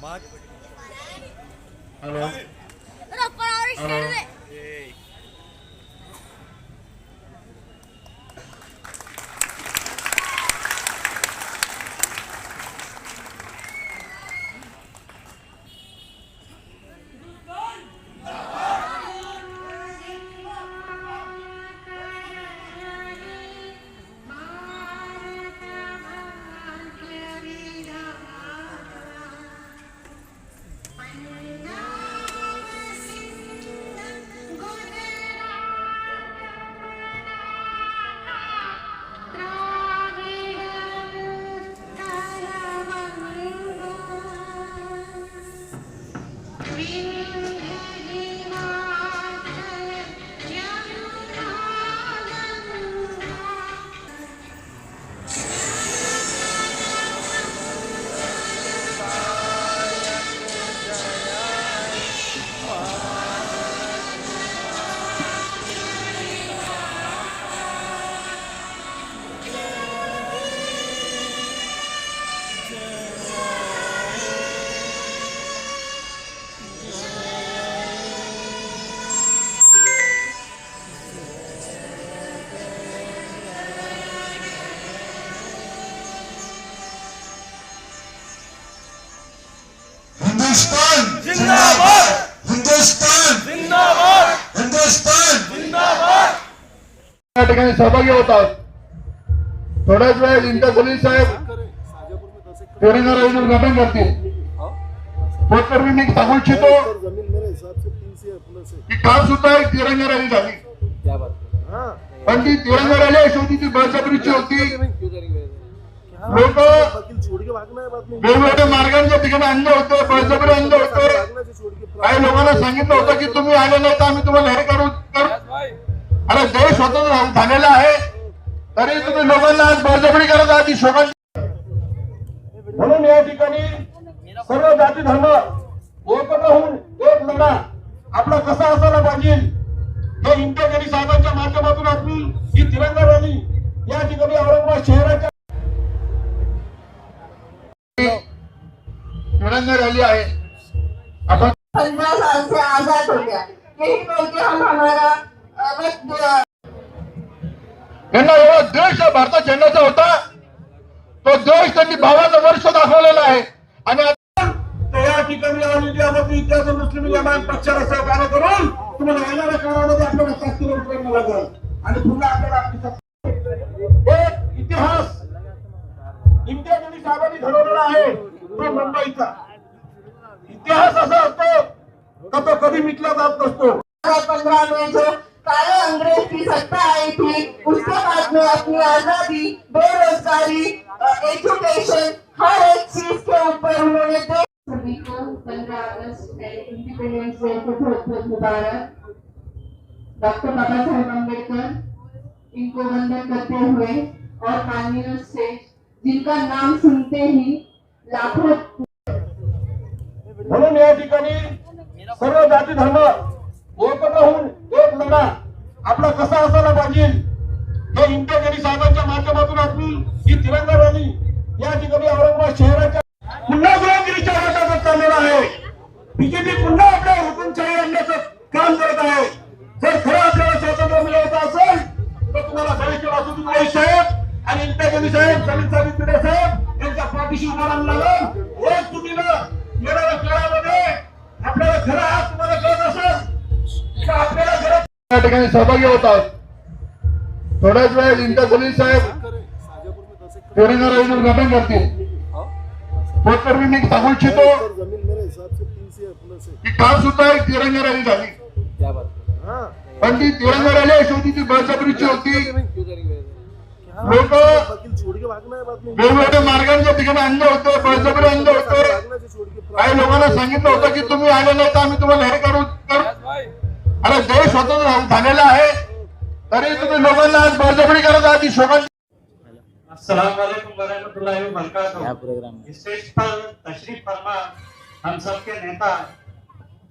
Hello Hindustan जिंदाबाद हिंदुस्तान जिंदाबाद हिंदुस्तान जिंदाबाद या ठिकाणी सहभागी होतात. थोड्याच वेळात इंटर पोलीस साहेब तिरंगा रॅलीचं उद्घाटन करतील. तत्पूर्वी मी सांगू इच्छितो की काल सुद्धा एक तिरंगा रॅली झाली, पण ती तिरंगा रॅली अशी होती ती बळजबरीची होती. लोक वेगवेगळ्या मार्गांच्या ठिकाणी आणले होते, बळजबरी आणले होते. काही लोकांना सांगितलं होतं की तुम्ही आले नाही तर आम्ही तुम्हाला हे करू. अरे देश स्वतंत्र झालेला आहे तरी तुम्ही लोकांना आज बळजबरी करत आहात ही शोभा. म्हणून या ठिकाणी सर्व जाती धर्म एकत्र होऊन एक लढा आपला कसा असायला पाहिजे हे इंटेगरी साहेबांच्या माध्यमातून आपली ही तिरंगा रॅली या ठिकाणी औरंगाबाद शहराच्या तिरंगा रॅली आहे. आपण 15 साल से आजाद हो गया, यही बोल के हम हमारा यांना एवढा द्वेष भारतात झेंडाचा होता, तो द्वेष त्यांनी भावाचं वर्ष दाखवलेला आहे. आणि या ठिकाणी आलेली इतिहास मुस्लिम जमात पक्षाला सहकार्य करून तुम्हाला येणाऱ्या काळामध्ये आपल्याला शास्त्रीय उतरणं लागेल आणि पुन्हा आपल्याला आपली एक इतिहास इंटेगरी साहेबांनी घडवलेला आहे. तो मुंबईचा इतिहास असा असतो का तो कधी मिटला जात नसतो. 15 में जो काले अंग्रेज की सत्ता आई थी, उसके बाद में अपनी आजादी, बेरोजगारी, एजुकेशन, हर एक चीज के ऊपर उन्होंने सभी को 15 अगस्त इंडिपेंडेंस डे को बहुत बहुत मुबारक. डॉक्टर बाबा साहेब अम्बेडकर इनको वंदन करते हुए और माननीय से जिनका नाम सुनते ही लाखों. म्हणून या ठिकाणी सर्व जाती धर्म एकत्र होऊन एक लढा आपला कसा असायला पाहिजे हे इंटेगरी साहेबांच्या माध्यमातून आपली ही तिरंगा रॅली या ठिकाणी औरंगाबाद शहराच्या पुन्हा गुलामगिरीच्या हातात चाललेला आहे. बीजेपी पुन्हा आपल्या हुकुमशाही आणण्याचं काम करत आहे. जर खरं आपल्याला स्वातंत्र्य मिळवायचं असेल तर तुम्हाला साहित्य वासुदेव साहेब आणि इंटेगरी साहेब सलीम साहेब साहेब यांच्या पाठीशी उभा राहावं लागेल. एक तुम्ही येणाऱ्या काळामध्ये आपल्याला खरं हात तुम्हाला कळत असेल तर आपल्याला या ठिकाणी सहभागी होतात. थोड्याच वेळात इंटर पोलीस साहेब तिरंगा रॅलीचं उद्घाटन करतील. तत्पूर्वी मी सांगू इच्छितो की काल सुद्धा एक तिरंगा रॅली झाली, पण ती तिरंगा रॅली अशी होती ती बळजबरीची होती. लोक वेगवेगळ्या मार्गांच्या ठिकाणी आणले होते, बळजबरी आणले होते. काही लोकांना सांगितलं होतं की तुम्ही आले नाही तर आम्ही तुम्हाला हे करू. अरे देश स्वतंत्र झालेला आहे तरी तुम्ही लोकांना आज बळजबरी करत आहात ही शोभा. अस्सलाम वालेकुम वरहमतुल्लाहि वबरकातुहू. स्टेज पर तशरीफ फरमा हम सबके नेता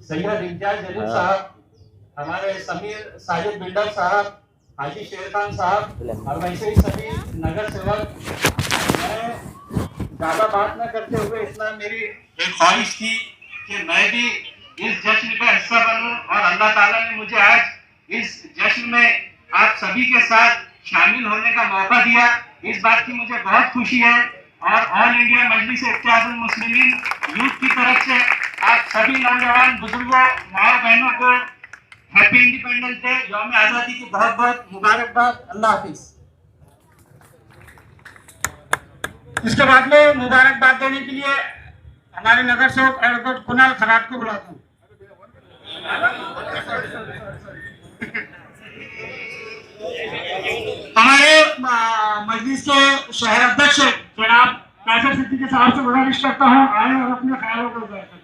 सैयद इम्तियाज जलील साहब, हमारे समीर साजिद बिल्डर साहब, हाजी शेर खान साहब और वैसे ही सभी नगर सेवक. मैं ज्यादा बात न करते हुए इतना मेरी एक ख्वाहिश थी कि मैं भी इस जश्न का हिस्सा बनूं और अल्लाह ताला ने मुझे आज इस जश्न में आप सभी के साथ शामिल होने का मौका दिया। इस बात की मुझे बहुत खुशी है और ऑल इंडिया मजलिस इत्तेहादुल मुस्लिमीन यूथ की तरफ से आप सभी नौजवान बुजुर्गों माओ बहनों को हैप्पी इंडिपेंडेंस डे यौम आज़ादी की बहुत बहुत मुबारकबाद। अल्लाह हाफिज। इसके बाद में मुबारकबाद देने के लिए हमारे नगर सेवक एडवोकेट कुणाल खराट को बुलाता हूँ। हमारे मजलिस के शहर अध्यक्ष जनाब कैसर सिद्दीकी साहब से गुजारिश करता हूँ आए और अपने ख्यालों को जाहिर करें।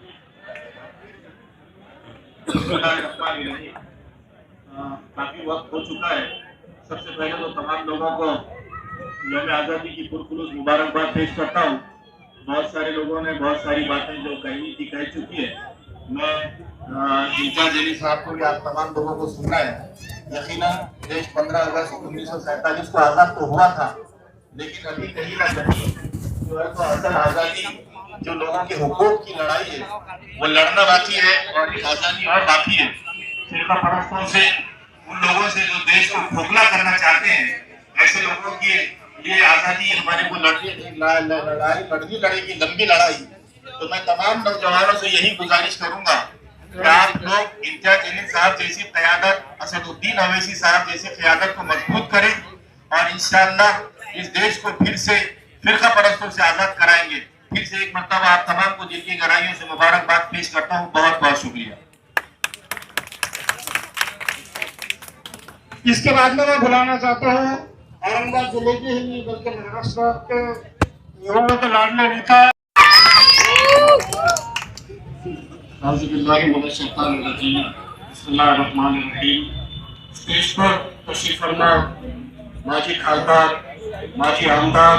काफी वक्त हो चुका है। सबसे पहले तो तमाम लोगों को यौम आज़ादी की पुरखुलूस मुबारकबाद पेश करता हूँ। बहुत सारे लोगों ने बहुत सारी बातें जो कहनी थी कह चुकी है। मैं इम्तियाज अली साहब को भी आप तमाम लोगों को सुनना है। यकीनन देश 15 अगस्त 1947 को आज़ाद तो हुआ था, लेकिन अभी कहीं ना कहीं जो है तो असल आज़ादी जो लोगों के हुकूक की लड़ाई है वो लड़ना बाकी है और आज़ादी और बाकी है। फिरका परस्तों से उन लोगों से जो देश को खोखला करना चाहते हैं, ऐसे लोगों की ये आज़ादी हमारे को लड़नी लड़ेगी लंबी लड़ाई। तो मैं तमाम नौजवानों से यही गुजारिश करूंगा कि आप लोग इम्तियाज अली साहब जैसी क़यादत, असदुद्दीन अवैसी साहब जैसी क़यादत को मजबूत करें और इंशाअल्लाह इस देश को फिर से फिरका परस्तों से आज़ाद कराएंगे। फिर से एक मरतबा आप तमाम को दिल की गहराइयों से मुबारकबाद पेश करता हूँ। बहुत बहुत शुक्रिया। इसके बाद में मैं बुलाना चाहता हूँ औरंगाबाद जिले के ही नहीं बल्कि महाराष्ट्र के युवाओं के लाडले नेता स्टेज पर तशरीफ फरमा माजी खासदार, माजी आमदार,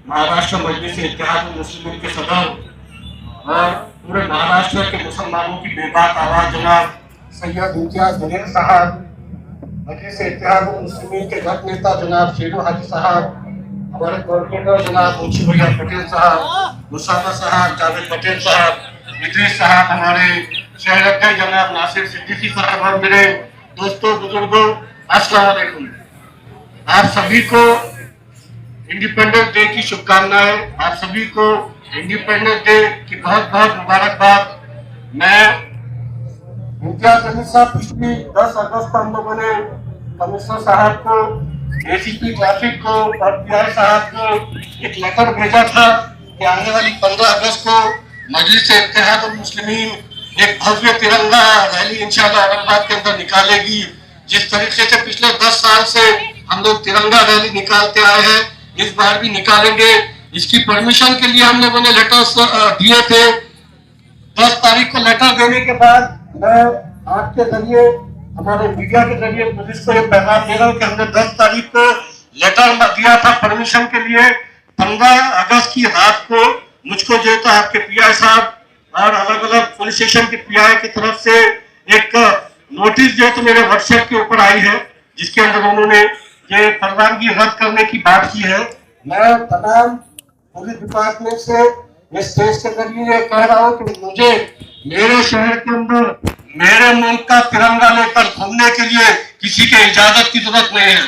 महाराष्ट्र मजलिस इत्तेहादुल मुस्लिमीन के सदर और पूरे महाराष्ट्र के मुसलमानों की बेबाक आवाज जनाब सैयद इम्तियाज जलील साहब, मजलिस इत्तेहादुल मुस्लिमीन के गत नेता जनाब शेरू हाजी साहब, हमारे कोऑर्डिनेटर जनाब मुंशी भैया पटेल साहब, मुसाफा साहब, जावेद पटेल साहब, इद्रीस साहब, हमारे शहर अध्यक्ष जनाब नासिर सिद्दीकी साहब और मेरे दोस्तों बुजुर्गों अस्सलाम वालेकुम। आप सभी को इंडिपेंडेंस डे की शुभकामनाएं। आप सभी को इंडिपेंडेंस डे की बहुत बहुत मुबारकबाद। मैं इम्तियाज अली साहब पिछली 10 अगस्त को हम लोगों ने कमिश्नर साहब को, एसीपी ट्रैफिक को और पीआई साहब को एक लेटर भेजा था कि आने वाली 15 अगस्त को मजलिस इत्तेहादुल मुस्लिमीन एक भव्य तिरंगा रैली इंशाअल्लाह औरंगाबाद के अंदर निकालेगी। जिस तरीके से पिछले 10 साल से हम लोग तिरंगा रैली निकालते आए हैं, इस बार भी निकालेंगे। इसकी परमिशन के लिए हम लोगों ने लेटर्स दिए थे। 10 तारीख को लेटर देने के बाद मैं आपके जरिए, हमारे मीडिया के जरिए पुलिस को ये पैगाम दे रहा हूँ कि हमने 10 तारीख को लेटर दिया था परमिशन के लिए। 15 अगस्त की रात को मुझको जो तो आपके पीआई साहब और अलग अलग पुलिस स्टेशन के पीआई की तरफ से एक नोटिस जो तो मेरे व्हाट्सएप के ऊपर आई है, जिसके अंदर उन्होंने ये परवानगी रद्द करने की बात की है। मैं तमाम पुलिस डिपार्टमेंट से इस स्टेज के जरिए कह रहा हूँ कि मुझे मेरे शहर के अंदर मेरे मुल्क का तिरंगा लेकर घूमने के लिए किसी के इजाजत की जरूरत नहीं है।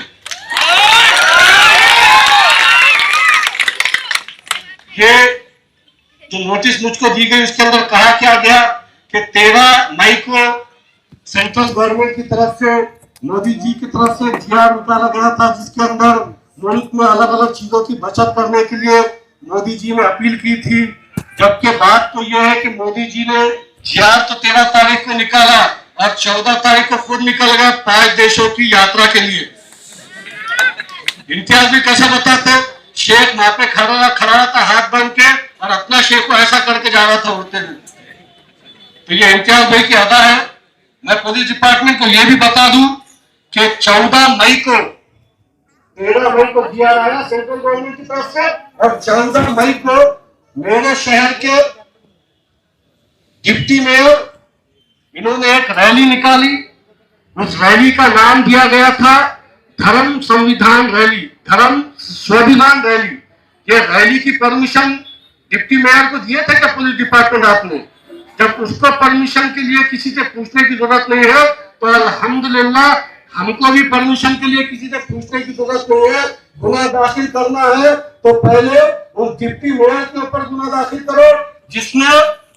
ये जो नोटिस मुझको दी गई उसके अंदर कहा क्या गया कि 13 मई को सेंट्रल गवर्नमेंट की तरफ से, मोदी जी की तरफ से जीआर निकाला गया था, जिसके अंदर मुल्क में अलग अलग चीजों की बचत करने के लिए मोदी जी ने अपील की थी। जबकि बात तो यह है कि मोदी जी ने जीआर तो 13 तारीख को निकाला और 14 तारीख को खुद निकल गया 5 देशों की यात्रा के लिए। इम्तियाज भी कैसे बताते, शेख वहां पे खड़ा था हाथ बन के और अपना शेख को ऐसा करके जा रहा था उड़ते हुए। तो ये इम्तियाज भाई की अदा है। मैं पुलिस डिपार्टमेंट को ये भी बता दूं कि 14 मई को 13 मई को जीआर आया सेंट्रल गवर्नमेंट की तरफ से और 14 मई को मेरे शहर के डिप्टी मेयर इन्होंने एक रैली निकाली। उस रैली का नाम दिया गया था धर्म संविधान रैली, धर्म स्वाभिमान रैली। ये रैली की परमिशन डिप्टी मेयर को दिए थे क्या पुलिस डिपार्टमेंट आपने? जब उसको परमिशन के लिए किसी से पूछने की जरूरत नहीं है तो अल्हम्दुलिल्लाह हमको भी परमिशन के लिए किसी से पूछने की जरूरत नहीं है। गुना दाखिल करना है तो पहले उस डिप्टी मेयर के ऊपर गुना दाखिल करो जिसने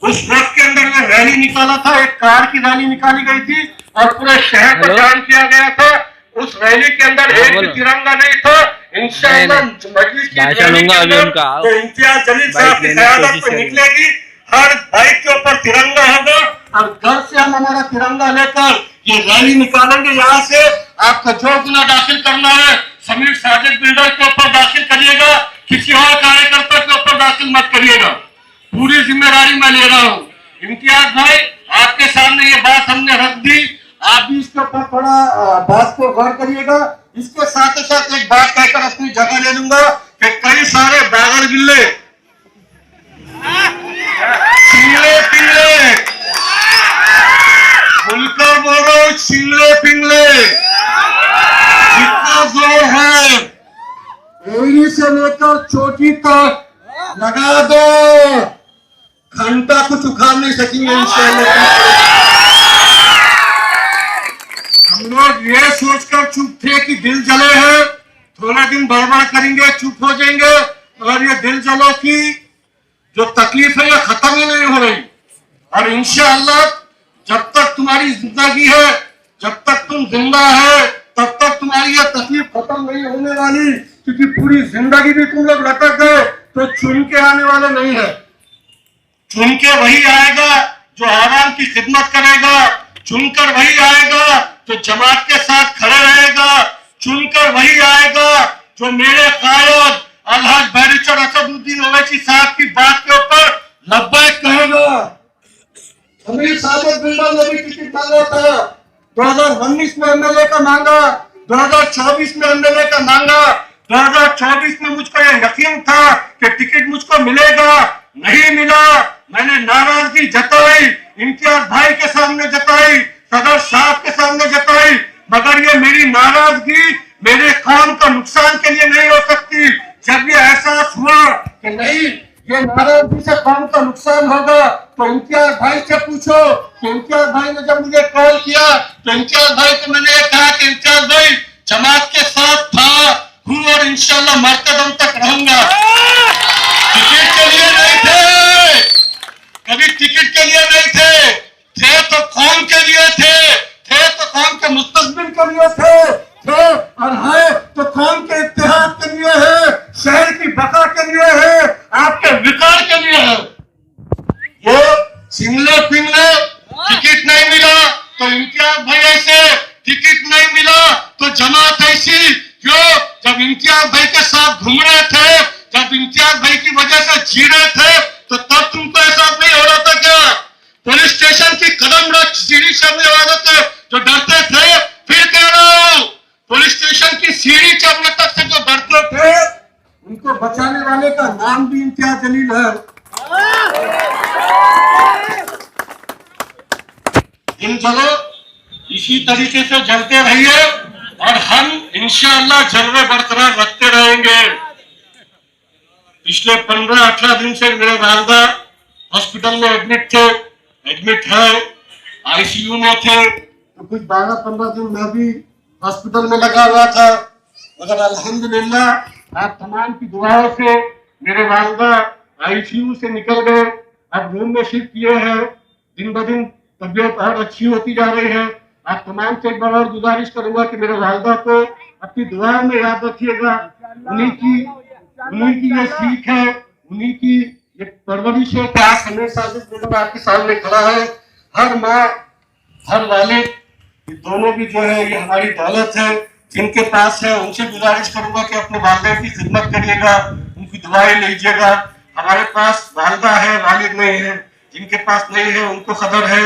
उस वक्त के अंदर में रैली निकाला था। एक कार की रैली निकाली गई थी और पूरे शहर को जाम किया गया था। उस रैली के अंदर एक भी तिरंगा नहीं था। इंशाअल्लाह मजलिस की रैली के अंदर तो इम्तियाज जलील साहब की क़यादत में निकलेगी। हर बाइक के ऊपर तिरंगा होगा और घर से हम हमारा तिरंगा लेकर ये रैली निकालेंगे। यहाँ से आपका जो गुना दाखिल करना है समीर साजिद बिल्डर के ऊपर दाखिल करिएगा, किसी और कार्यकर्ता के ऊपर दाखिल मत करिएगा। पूरी जिम्मेदारी मैं ले रहा हूँ। इम्तियाज भाई आपके सामने ये बात हमने रख दी, आप भी इसके ऊपर थोड़ा बात को गौर करिएगा। इसके साथ ही साथ एक बात कहकर अपनी जगह ले लूंगा कि कई सारे बागर गिल्ले चिंगले पिंगले खुलकर बोलो, चिंगले पिंगले जितना जोर है एड़ी से लेकर चोटी तक लगा दो, घंटा कुछ उखाड़ नहीं सकेंगे इंशाअल्लाह। हम लोग ये सोचकर चुप थे कि दिल जले हैं, थोड़ा दिन बड़बड़ करेंगे चुप हो जाएंगे, मगर ये दिल जलो की जो तकलीफ है ये खत्म ही नहीं हो रही। और इंशाअल्लाह जब तक तुम्हारी जिंदगी है, जब तक तुम जिंदा है, तब तक तुम्हारी ये तकलीफ खत्म नहीं होने वाली, क्योंकि पूरी जिंदगी भी तुम लोग लटक गए तो चुन के आने वाले नहीं है। चुन के वही आएगा जो आवाम की खिदमत करेगा, चुनकर वही आएगा जो जमात के साथ खड़े रहेगा, चुनकर वही आएगा जो मेरे कायद अलहज बैरिस्टर असदुद्दीन ओवैसी साहब की बात के ऊपर लब्बैक कहेगा। समीर साजिद बिल्डर ने भी टिकट मांगा था, 2019 में एमएलए का मांगा, 2024 में एमएलए का मांगा। 2024 में मुझको यह यकीन था कि टिकट मुझको मिलेगा, नहीं मिला। मैंने नाराजगी जताई, इम्तियाज भाई के सामने जताई, सदर साहब के सामने जताई, मगर ये मेरी नाराजगी मेरे काम का नुकसान के लिए नहीं हो सकती। जब ये एहसास हुआ कि नहीं ये नाराजगी से काम का नुकसान होगा तो इम्तियाज भाई से पूछो कि इम्तियाज भाई ने जब मुझे कॉल किया तो इम्तियाज भाई को मैंने ये कहा कि इम्तियाज भाई जमात के साथ था हूँ और इंशाल्लाह मरते दम तक रहूंगा। टिकट के लिए नहीं थे, कभी टिकट के लिए नहीं थे तो कौम के लिए थे तो कौम के मुस्तकबिल के लिए थे और है तो कौम के इत्तेहाद के लिए है, शहर की बका के लिए है, आपके विकार के लिए है। ये सिंगले पिंगले टिकट नहीं मिला तो इम्तियाज भाई ऐसे, टिकट नहीं मिला तो जमात ऐसी। क्यों? जब इम्तियाज भाई के साथ घूम रहे थे, जब इम्तियाज भाई की वजह से जी रहे थे तो तब तुमको एहसास नहीं हो रहा था क्या? पुलिस स्टेशन की कदम रख सीढ़ी चढ़ने वाले थे जो डरते थे, फिर कह रहा हूं पुलिस स्टेशन की सीढ़ी चढ़ने तक से जो डरते थे उनको बचाने वाले का नाम भी इम्तियाज जलील है। इन चलो इसी तरीके से जलते रहिए और हम इंशाअल्लाह जलवे बरकरार रखते रहेंगे। पिछले 15-18 दिन से मेरे वालदा हॉस्पिटल में एडमिट है, आईसीयू में थे, तो कुछ 12-15 दिन मैं भी हॉस्पिटल में लगा हुआ था, मगर अल्हम्दुलिल्लाह आप तमाम की दुआओं से मेरे वालदा आईसीयू से निकल गए, अब रूम में शिफ्ट किए हैं। दिन ब दिन तबीयत और अच्छी होती जा रही है। आप तमाम से एक बार और गुजारिश करूंगा कि मेरे वालदा को अपनी दुआओं में याद रखिएगा। उन्हीं की ये सीख है, उन्हीं की ये परवरिश है कि आज समीर साजिद बिल्डर आपके सामने खड़ा है। हर माँ हर वालिद ये दोनों भी जो है ये हमारी दौलत है, जिनके पास है उनसे गुजारिश करूंगा कि अपने वालिद की खिदमत करिएगा, उनकी दुआएं लीजिएगा। हमारे पास वालिदा है, वालिद नहीं है, जिनके पास नहीं है उनको खबर है।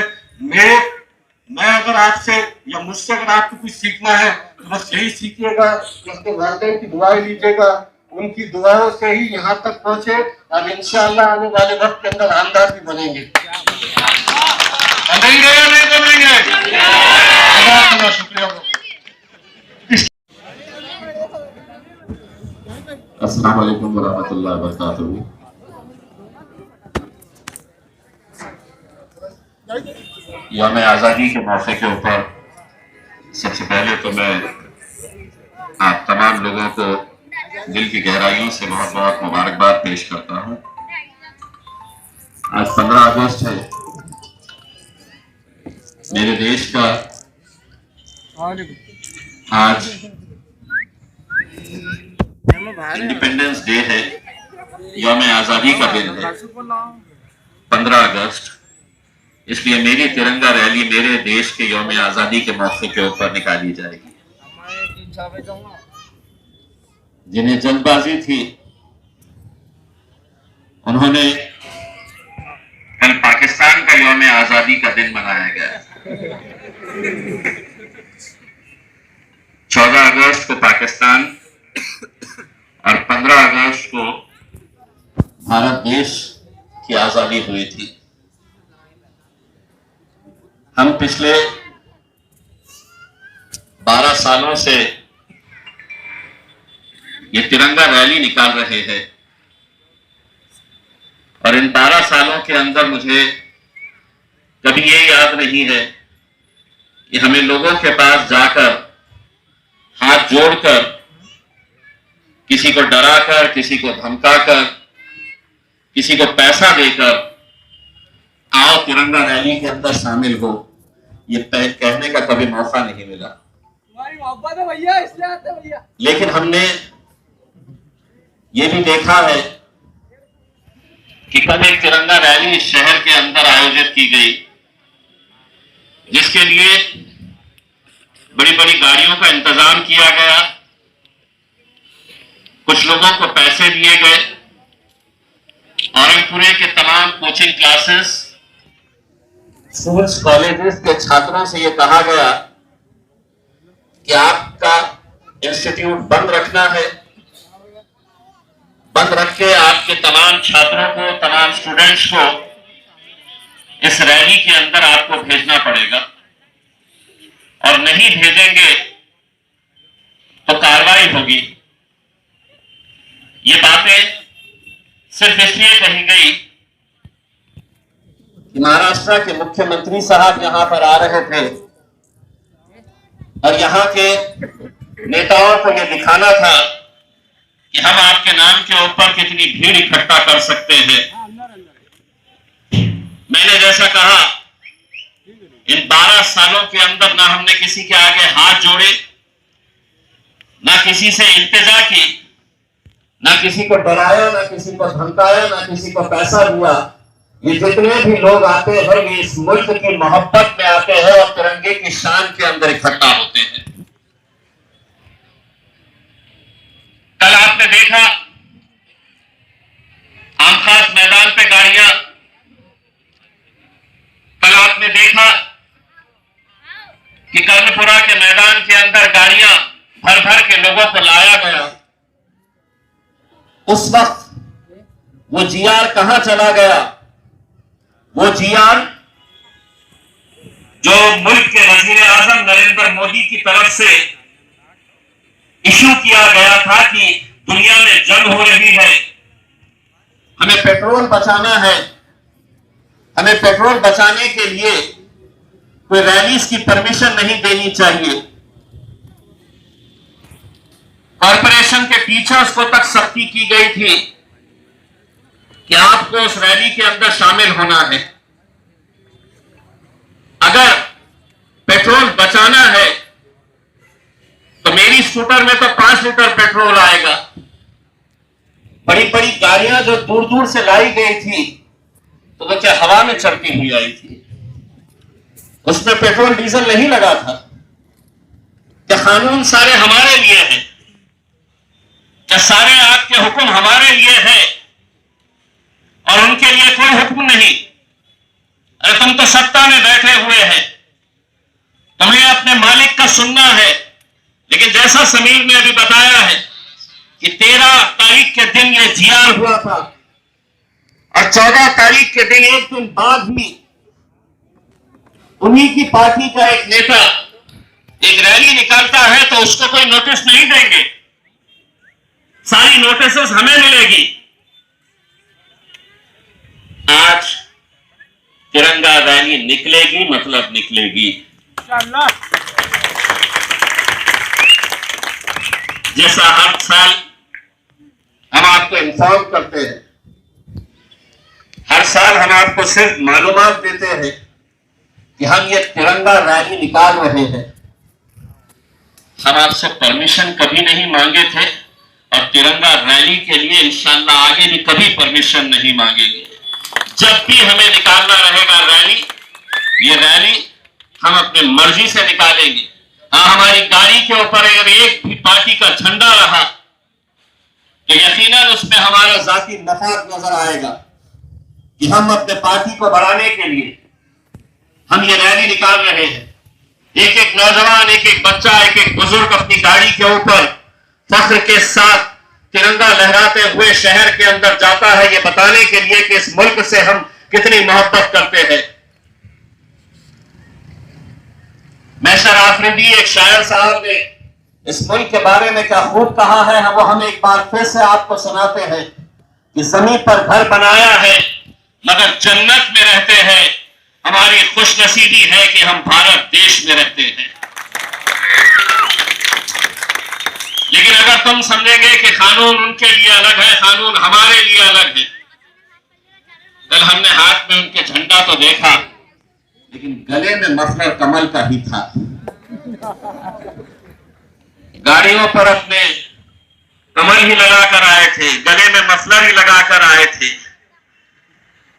मैं अगर आपसे या मुझसे अगर आपको कुछ सीखना है तो बस यही सीखिएगा कि अपने वालिदैन की दुआएं लीजिएगा, उनकी दुआओं से ही यहाँ तक पहुंचे और इंशाअल्लाह आने वाले वक्त के अंदर आमदार भी बनेंगे। बनेंगे या नहीं बनेंगे? शुक्रिया। अस्सलाम वालेकुम वरहमतुल्लाहि वबरकातुहू। यौम आज़ादी के मौके के ऊपर सबसे पहले तो मैं आप तमाम लोगों को दिल की गहराइयों से बहुत बहुत मुबारकबाद पेश करता हूँ। आज 15 अगस्त है, मेरे देश का आज इंडिपेंडेंस डे है, यौम आज़ादी का दिन है 15 अगस्त। इसलिए मेरी तिरंगा रैली मेरे देश के यौम आज़ादी के मौके के ऊपर निकाली जाएगी। जिन्हें जल्दबाजी थी उन्होंने कल पाकिस्तान का यौम आज़ादी का दिन मनाया गया। 14 अगस्त को पाकिस्तान और 15 अगस्त को भारत देश की आजादी हुई थी। हम पिछले 12 सालों से ये तिरंगा रैली निकाल रहे हैं और इन 12 सालों के अंदर मुझे कभी ये याद नहीं है कि हमें लोगों के पास जाकर हाथ जोड़कर, किसी को डराकर, किसी को धमकाकर, किसी को पैसा देकर आओ तिरंगा रैली के अंदर शामिल हो, ये कहने का कभी मौका नहीं मिला। भैया इसलिए आते भैया। लेकिन हमने ये भी देखा है कि कल एक तिरंगा रैली शहर के अंदर आयोजित की गई, जिसके लिए बड़ी बड़ी गाड़ियों का इंतजाम किया गया, कुछ लोगों को पैसे दिए गए। औरंगपुरे के तमाम कोचिंग क्लासेस, स्कूल्स, कॉलेजेस के छात्रों से यह कहा गया कि आपका इंस्टीट्यूट बंद रखना है, बंद रख के आपके तमाम छात्रों को, तमाम स्टूडेंट्स को इस रैली के अंदर आपको भेजना पड़ेगा और नहीं भेजेंगे तो कार्रवाई होगी। ये बातें सिर्फ इसलिए कही गई कि महाराष्ट्र के मुख्यमंत्री साहब यहां पर आ रहे थे और यहां के नेताओं को यह दिखाना था कि हम आपके नाम के ऊपर कितनी भीड़ इकट्ठा कर सकते हैं। मैंने जैसा कहा, इन 12 सालों के अंदर ना हमने किसी के आगे हाथ जोड़े, ना किसी से इल्तिजा की, ना किसी को डराया, ना किसी को धमकाया, ना किसी को पैसा दिया। ये जितने भी लोग आते हैं ये इस मुल्क की मोहब्बत में आते हैं और तिरंगे की शान के अंदर इकट्ठा होते हैं। कल आपने देखा आमखास मैदान पे गाड़ियां, कल आपने देखा कि कर्णपुरा के मैदान के अंदर गाड़ियां भर भर के लोगों को लाया गया। उस वक्त वो जीआर कहां चला गया? वो जीआर जो मुल्क के वजीर आजम नरेंद्र मोदी की तरफ से इशू किया गया था कि दुनिया में जंग हो रही है, हमें पेट्रोल बचाना है, हमें पेट्रोल बचाने के लिए कोई रैलीज की परमिशन नहीं देनी चाहिए। कॉरपोरेशन के टीचर्स को तक सख्ती की गई थी कि आपको उस रैली के अंदर शामिल होना है। अगर पेट्रोल बचाना है तो मेरी स्कूटर में तो 5 लीटर पेट्रोल आएगा। बड़ी बड़ी गाड़ियां जो दूर दूर से लाई गई थी तो वो क्या हवा में चलती हुई आई थी? उसमें पेट्रोल डीजल नहीं लगा था। क्या कानून सारे हमारे लिए हैं? क्या सारे आपके हुक्म हमारे लिए हैं और उनके लिए कोई हुक्म नहीं? अरे तुम तो सत्ता में बैठे हुए हैं, तुम्हें अपने मालिक का सुनना है। लेकिन जैसा समीर ने अभी बताया है कि 13 तारीख के दिन ये जीआर हुआ था और 14 तारीख के दिन एक दिन बाद भी उन्हीं की पार्टी का एक नेता एक रैली निकालता है तो उसको कोई नोटिस नहीं देंगे। सारी नोटिसेस हमें मिलेगी। आज तिरंगा रैली निकलेगी, मतलब निकलेगी। जैसा हर साल हम आपको इन्फॉर्म करते हैं, हर साल हम आपको सिर्फ मालूमात देते हैं कि हम ये तिरंगा रैली निकाल रहे हैं। हम आपसे परमिशन कभी नहीं मांगे थे और तिरंगा रैली के लिए इंशाअल्लाह आगे भी कभी परमिशन नहीं मांगेंगे। जब भी हमें निकालना रहेगा रैली, ये रैली हम अपने मर्जी से निकालेंगे। हाँ, हमारी गाड़ी के ऊपर अगर एक भी पार्टी का झंडा रहा तो यकीनन उसमें हमारा जाती नफात नजर आएगा कि हम अपने पार्टी को बढ़ाने के लिए हम ये रैली निकाल रहे हैं। एक एक नौजवान, एक एक बच्चा, एक एक बुजुर्ग अपनी गाड़ी के ऊपर फख्र के साथ तिरंगा लहराते हुए शहर के अंदर जाता है, ये बताने के लिए कि इस मुल्क से हम कितनी मोहब्बत करते हैं। मैशर आफरीदी, एक शायर साहब ने इस मुल्क के बारे में क्या खूब कहा है, वो हम एक बार फिर से आपको सुनाते हैं कि जमीन पर घर बनाया है मगर जन्नत में रहते हैं। हमारी खुशनसीबी है कि हम भारत देश में रहते हैं। लेकिन अगर तुम समझेंगे कि कानून उनके लिए अलग है, कानून हमारे लिए अलग है। कल हमने हाथ में उनके झंडा तो देखा, लेकिन गले में मफलर कमल का ही था। गाड़ियों पर अपने कमल ही लगाकर आए थे, गले में मफलर ही लगाकर आए थे।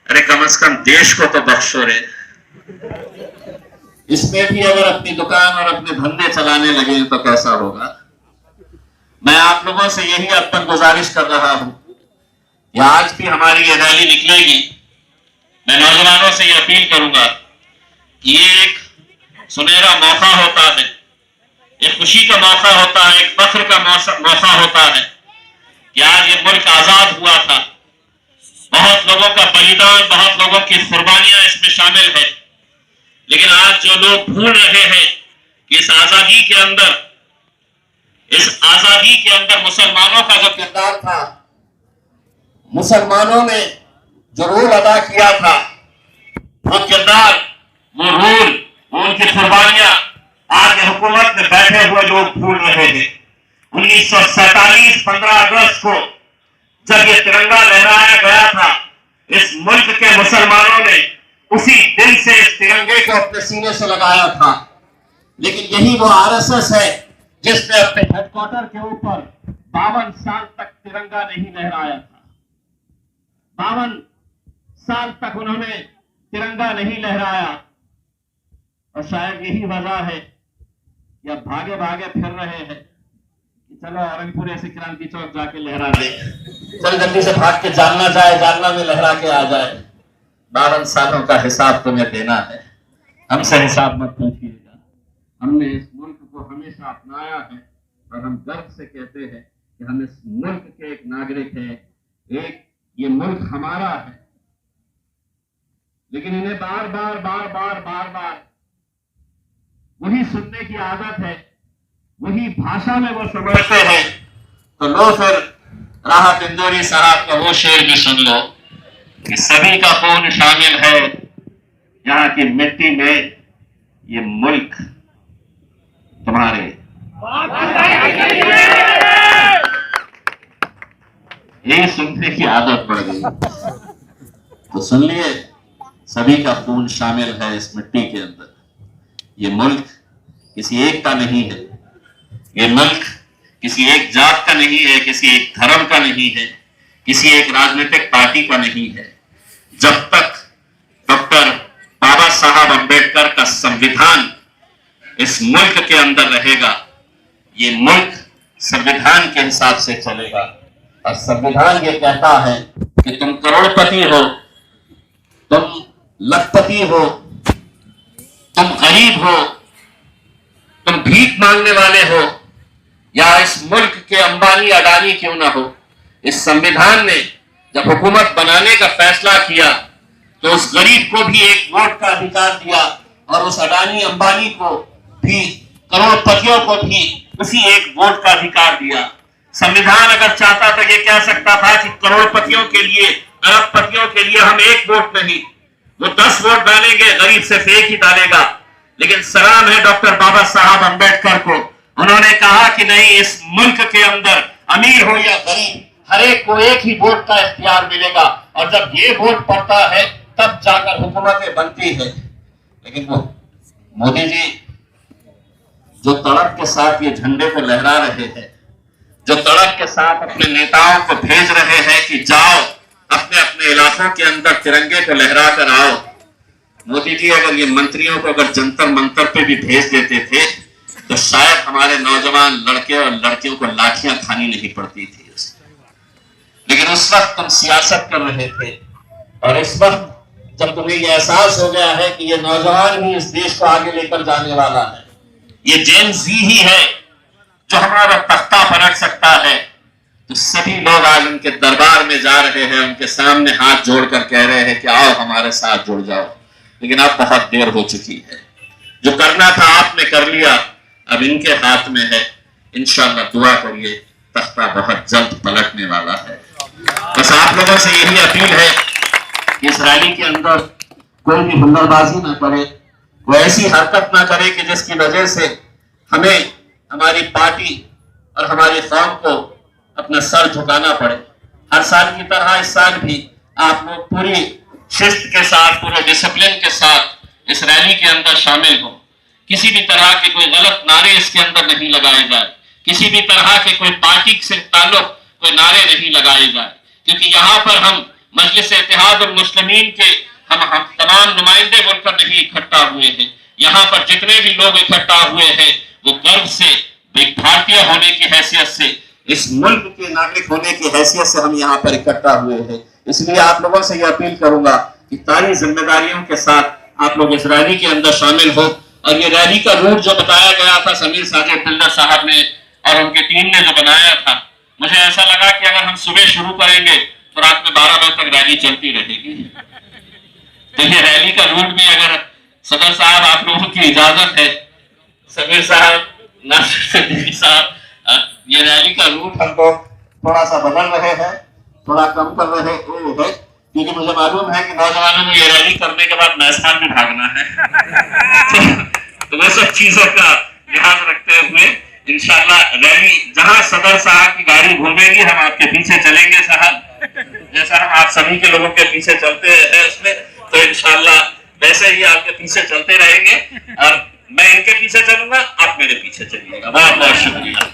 अरे कम से कम देश को तो बख्शो रे। इसमें भी अगर अपनी दुकान और अपने धंधे चलाने लगे तो कैसा होगा। मैं आप लोगों से यही अब तक गुजारिश कर रहा हूं कि आज भी हमारी ये रैली निकलेगी। मैं नौजवानों से ये अपील करूंगा कि ये एक सुनहरा मौका होता है, एक खुशी का मौका होता है, एक फख्र का मौका होता है कि आज ये मुल्क आजाद हुआ था। बहुत लोगों का बलिदान, बहुत लोगों की कुर्बानियां इसमें शामिल है। लेकिन आज जो लोग भूल रहे हैं कि इस आजादी के अंदर मुसलमानों का जो किरदार था, मुसलमानों ने जो रोल अदा किया था, वो किरदार, वो रोल, वो उनकी कुर्बानियां आज हुकूमत में बैठे हुए लोग भूल रहे हैं। 1947 15 अगस्त को जब ये तिरंगा लहराया गया था, इस मुल्क के मुसलमानों ने उसी दिन से इस तिरंगे को अपने सीने से लगाया था। लेकिन यही वो आरएसएस है जिसने अपने हेडक्वार्टर के ऊपर 52 साल तक तिरंगा नहीं लहराया था। 52 साल तक उन्होंने तिरंगा नहीं लहराया और शायद यही वजह है कि अब भागे भागे फिर रहे हैं कि चलो औरंगपुर से क्रांति चौक जाके लहरा दे, चल जल्दी से भाग के जालना जाए, जालना में लहरा के आ जाए। 52 सालों का हिसाब तुम्हें देना है, हमसे हिसाब मत पूछिएगा। हमने इस मुल्क को हमेशा अपनाया है और हम गर्व से कहते हैं कि हम इस मुल्क के एक नागरिक हैं, एक ये मुल्क हमारा है। लेकिन इन्हें बार बार वही सुनने की आदत है, वही भाषा में वो समझते हैं। तो लो फिर राहत इंदौरी साहब का वो शेर भी सुन लो कि सभी का खून शामिल है यहाँ की मिट्टी में, ये मुल्क तुम्हारे। यही सुनने की आदत पड़ गई, तो सुन लिए, सभी का खून शामिल है इस मिट्टी के अंदर। ये मुल्क किसी एक का नहीं है, ये मुल्क किसी एक जात का नहीं है, किसी एक धर्म का नहीं है, किसी एक राजनीतिक पार्टी का नहीं है। जब तक डॉक्टर बाबा साहब अंबेडकर का संविधान इस मुल्क के अंदर रहेगा, ये मुल्क संविधान के हिसाब से चलेगा। और संविधान ये कहता है कि तुम करोड़पति हो, तुम लखपति हो, तुम गरीब हो, तुम भीख मांगने वाले हो, या इस मुल्क के अंबानी अडानी क्यों ना हो, इस संविधान ने जब हुकूमत बनाने का फैसला किया तो उस गरीब को भी एक वोट का अधिकार दिया और उस अडानी अंबानी को भी, करोड़पतियों को भी उसी एक वोट का अधिकार दिया। संविधान अगर चाहता तो ये कह सकता था कि करोड़पतियों के लिए, अरबपतियों के लिए हम एक वोट नहीं, वो 10 वोट डालेंगे, गरीब सिर्फ एक ही डालेगा। लेकिन सलाम है डॉक्टर बाबा साहब अंबेडकर को, उन्होंने कहा कि नहीं, इस मुल्क के अंदर अमीर हो या गरीब, हर एक को एक ही वोट का इख्तियार मिलेगा, और जब ये वोट पड़ता है तब जाकर हुकूमतें बनती है। लेकिन वो मोदी जी जो तड़प के साथ ये झंडे को लहरा रहे हैं, जो तड़प के साथ अपने नेताओं को भेज रहे हैं कि जाओ अपने अपने इलाकों के अंदर तिरंगे को लहरा कर आओ। मोदी जी अगर ये मंत्रियों को अगर जंतर मंतर पे भी भेज देते थे तो शायद हमारे नौजवान लड़के और लड़कियों को लाठियां खानी नहीं पड़ती थी। लेकिन उस वक्त तुम सियासत कर रहे थे, और इस वक्त जब तुम्हें यह एहसास हो गया है कि ये नौजवान ही इस देश को आगे लेकर जाने वाला है, ये जेन जी ही है जो हमारा तख्ता पलट सकता है, तो सभी लोग आज उनके दरबार में जा रहे हैं, उनके सामने हाथ जोड़कर कह रहे हैं कि आओ हमारे साथ जुड़ जाओ। लेकिन अब बहुत देर हो चुकी है, जो करना था आपने कर लिया, अब इनके हाथ में है। इंशाअल्लाह दुआ करिए, तख्ता बहुत जल्द पलटने वाला है। बस आप लोगों से यही अपील है कि इस रैली के अंदर कोई भी हुल्लड़बाजी ना करे, वो ऐसी हरकत ना करे कि जिसकी वजह से हमें, हमारी पार्टी और हमारी कौम को अपना सर झुकाना पड़े। हर साल की तरह इस साल भी आप लोग पूरी शिस्त के साथ, पूरे डिसिप्लिन के साथ इस रैली के अंदर शामिल हो। किसी भी तरह के कोई गलत नारे इसके अंदर नहीं लगाए जाए, किसी भी तरह के कोई पार्टी से ताल्लुक कोई नारे नहीं लगाए जाए, क्योंकि यहाँ पर हम मजलिस इत्तेहाद और मुस्लिमीन के हम तमाम नुमाइंदे बनकर नहीं इकट्ठा हुए हैं। यहाँ पर जितने भी लोग इकट्ठा हुए हैं वो गर्व से, एक भारतीय होने की हैसियत से, इस मुल्क के नागरिक होने की हैसियत से हम यहाँ पर इकट्ठा हुए हैं। इसलिए आप लोगों से यह अपील करूंगा कि सारी जिम्मेदारियों के साथ आप लोग इस रैली के अंदर शामिल हो। और ये रैली का रूट जो बताया गया था समीर साजिद बिल्डर साहब ने और उनकी टीम ने जो बनाया था, मुझे ऐसा लगा कि अगर हम सुबह शुरू करेंगे तो रात में 12 बजे तक रैली चलती रहेगी। तो ये रैली का रूट भी, अगर सदर साहब आप लोगों की इजाजत है, समीर साहब, नासिर सिद्दीकी साहब, ये रैली का रूट हम लोग थोड़ा सा बदल रहे हैं, थोड़ा कम कर रहे हैं, क्योंकि मुझे मालूम है कि नौजवानों को ये रैली करने के बाद मैदान में भागना है। तो वो सब चीजों का ध्यान रखते हुए इंशाअल्लाह रैली जहां सदर साहब की गाड़ी घूमेगी, हम आपके पीछे चलेंगे साहब, जैसा हम आप सभी के लोगों के पीछे चलते हैं उसमें, तो इंशाअल्लाह वैसे ही आपके पीछे चलते रहेंगे। और मैं इनके पीछे चलूंगा, आप मेरे पीछे चलिएगा। बहुत बहुत शुक्रिया।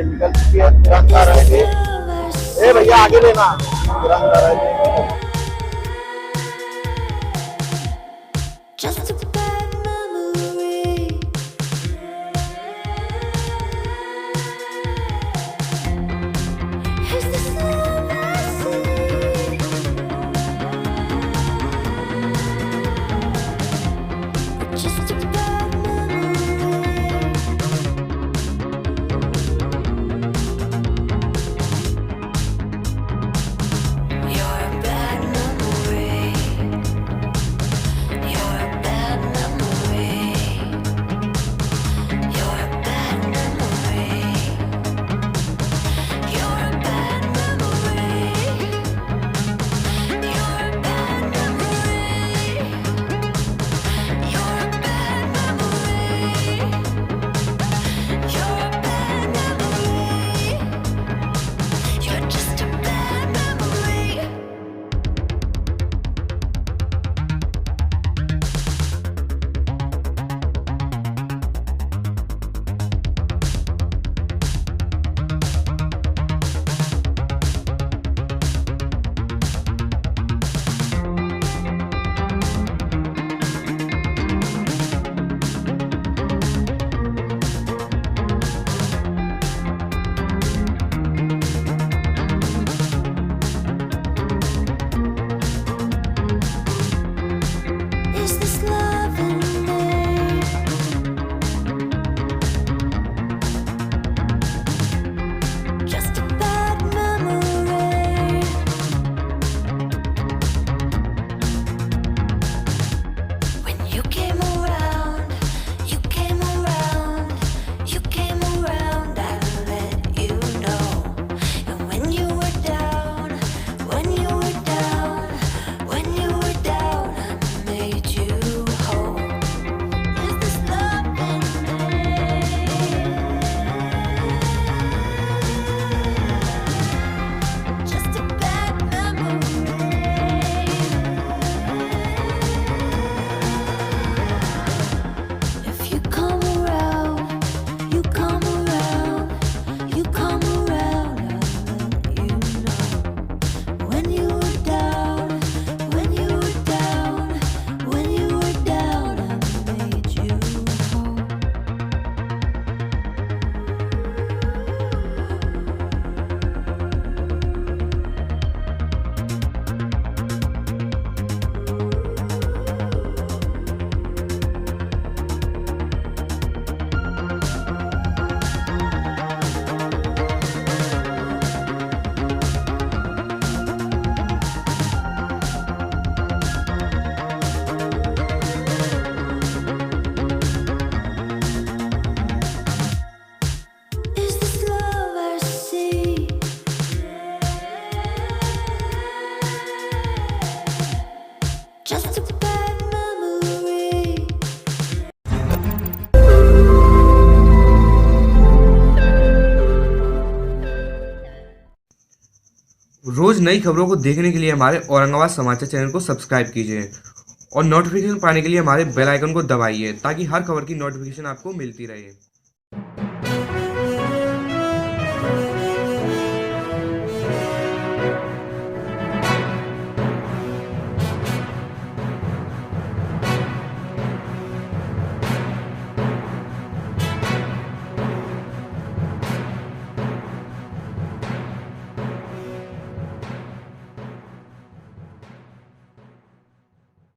निकल चुकी है, तिरंगा रहेंगे। ए भैया आगे लेना, तिरंगा रहेंगे। Just a bad memory. Is this love I see? Just a bad memory. You're a bad memory. You're a bad memory. You're a bad memory. You're a bad memory. You're a bad memory. You're a bad memory. You're a bad memory. You're just a bad memory. Is this love in me? Just a bad memory. When you came around, you came around, you came around, I let you know. And when you were down, when you were down, when you were down, I made you whole. Is this love in me? Just a bad memory. If you come around, you come around, you come around, I'll let you know. When you were down, when you were down, when you were down, I made you whole. Is this love I see? Just a bad memory. रोज नई खबरों को देखने के लिए हमारे औरंगाबाद समाचार channel को subscribe कीजिए और नोटिफिकेशन पाने के लिए हमारे बेल आइकन को दबाइए ताकि हर खबर की नोटिफिकेशन आपको मिलती रहे।